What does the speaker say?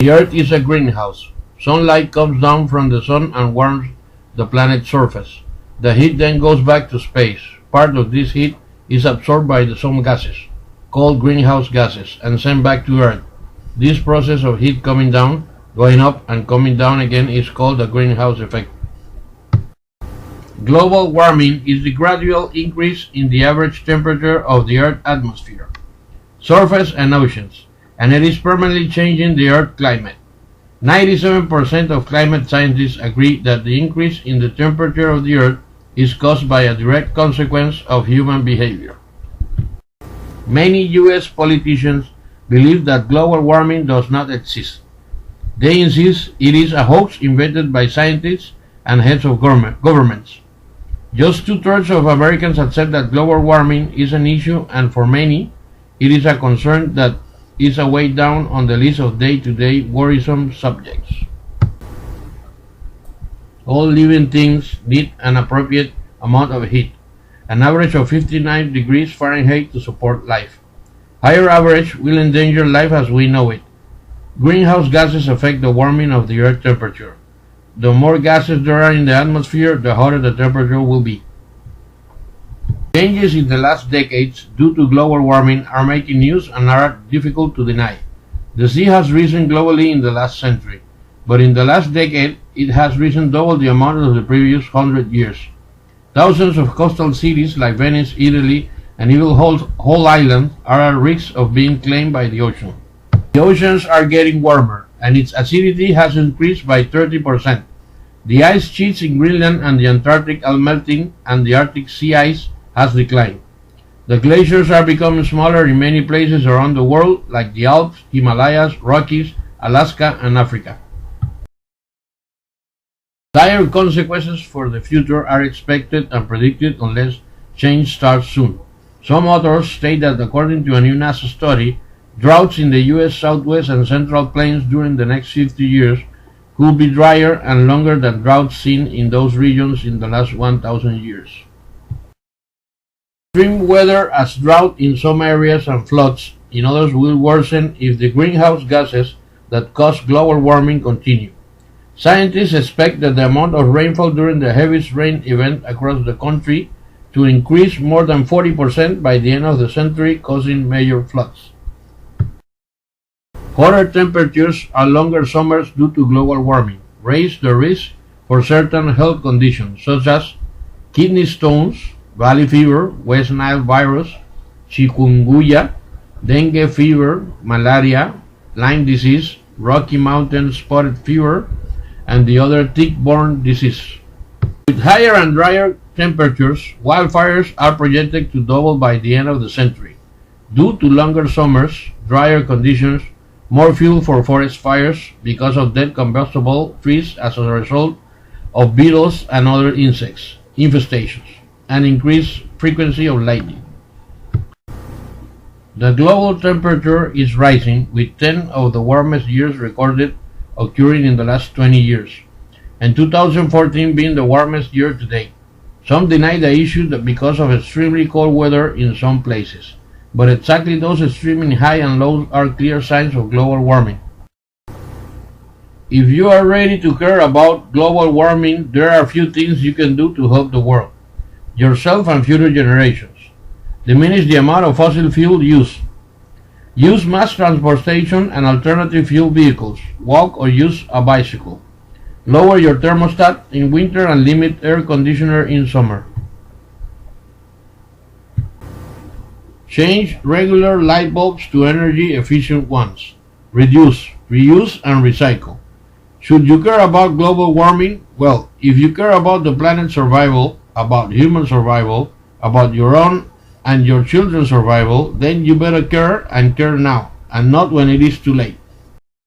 The Earth is a greenhouse. Sunlight comes down from the sun and warms the planet's surface. The heat then goes back to space. Part of this heat is absorbed by some gases, called greenhouse gases, and sent back to Earth. This process of heat coming down, going up, and coming down again is called the greenhouse effect. Global warming is the gradual increase in the average temperature of the Earth's atmosphere, surface, and oceans, and it is permanently changing the Earth's climate. 97% of climate scientists agree that the increase in the temperature of the Earth is caused by a direct consequence of human behavior. Many US politicians believe that global warming does not exist. They insist it is a hoax invented by scientists and heads of governments. Just two-thirds of Americans accept that global warming is an issue, and for many, it is a concern that is a way down on the list of day-to-day worrisome subjects. All living things need an appropriate amount of heat, an average of 59 degrees Fahrenheit to support life. Higher average will endanger life as we know it. Greenhouse gases affect the warming of the Earth's temperature. The more gases there are in the atmosphere, the hotter the temperature will be. Changes in the last decades due to global warming are making news and are difficult to deny. The sea has risen globally in the last century, but in the last decade it has risen double the amount of the previous 100 years. Thousands of coastal cities like Venice, Italy, and even whole islands are at risk of being claimed by the ocean. The oceans are getting warmer, and its acidity has increased by 30%. The ice sheets in Greenland and the Antarctic are melting, and the Arctic sea ice has declined. The glaciers are becoming smaller in many places around the world, like the Alps, Himalayas, Rockies, Alaska, and Africa. Dire consequences for the future are expected and predicted unless change starts soon. Some authors state that according to a new NASA study, droughts in the US Southwest and Central Plains during the next 50 years could be drier and longer than droughts seen in those regions in the last 1,000 years. Extreme weather as drought in some areas and floods in others will worsen if the greenhouse gases that cause global warming continue. Scientists expect that the amount of rainfall during the heaviest rain event across the country to increase more than 40% by the end of the century, causing major floods. Hotter temperatures and longer summers due to global warming raise the risk for certain health conditions such as kidney stones, valley fever, West Nile virus, chikungunya, dengue fever, malaria, Lyme disease, Rocky Mountain spotted fever, and the other tick-borne diseases. With higher and drier temperatures, wildfires are projected to double by the end of the century. Due to longer summers, drier conditions, more fuel for forest fires because of dead combustible trees as a result of beetles and other insects infestations, and increased frequency of lightning. The global temperature is rising, with 10 of the warmest years recorded occurring in the last 20 years, and 2014 being the warmest year to date. Some deny the issue that because of extremely cold weather in some places, but exactly those extremely high and lows are clear signs of global warming. If you are ready to care about global warming, there are a few things you can do to help the world, yourself, and future generations. Diminish the amount of fossil fuel use. Use mass transportation and alternative fuel vehicles. Walk or use a bicycle. Lower your thermostat in winter and limit air conditioner in summer. Change regular light bulbs to energy efficient ones. Reduce, reuse, and recycle. Should you care about global warming? Well, if you care about the planet's survival, about human survival, about your own and your children's survival, then you better care, and care now, and not when it is too late.